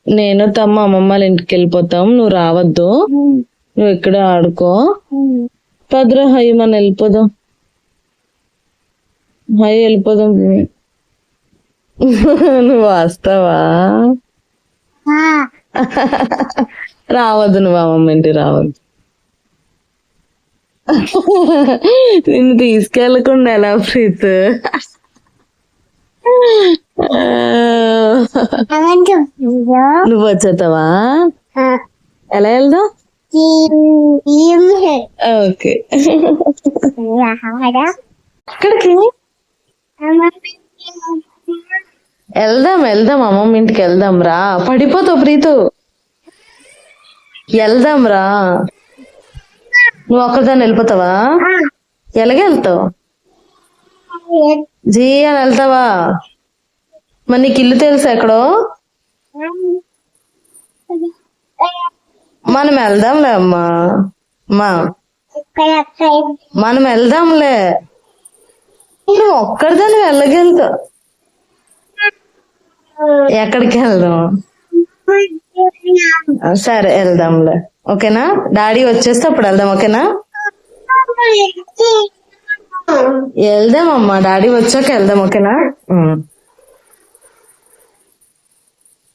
నేను తమ్మ అమ్మమ్మ వాళ్ళ ఇంటికి వెళ్ళిపోతాం, నువ్వు రావద్దు, నువ్వు ఇక్కడే ఆడుకో. పద్ర హై మన వెళ్ళిపోదాం, హై వెళ్ళిపోదాం. నువ్వు వస్తావా? రావద్దు, నువ్వు అమ్మమ్మ ఇంటికి రావద్దు. నిన్ను తీసుకెళ్ళకుండా ఎలా ప్రీత్? నువ్వు వచ్చేతావా? ఎలా వెళ్దాం? ఓకే, అక్కడికి వెళ్దాం వెళ్దాం, అమ్మమ్మ ఇంటికి వెళ్దాం రా. పడిపోతావు ప్రీతు, వెళ్దాం రా. నువ్వు ఒక్కదాన్ని వెళ్ళిపోతావా? ఎలాగే వెళ్తావు? జీ అని వెళ్తావా? మరి నీకు ఇల్లు తెలుసా ఎక్కడో? మనం వెళ్దాంలే అమ్మా, మనం వెళ్దాంలే. నువ్వు ఒక్కడిదాన్ని వెళ్ళగలుగుతావు. ఎక్కడికి వెళ్దాం? సరే వెళ్దాంలే, ఓకేనా? డాడీ వచ్చేస్తే అప్పుడు వెళ్దాం, ఓకేనా? వెళ్దాం అమ్మా, డాడీ వచ్చాక వెళ్దాం, ఓకేనా?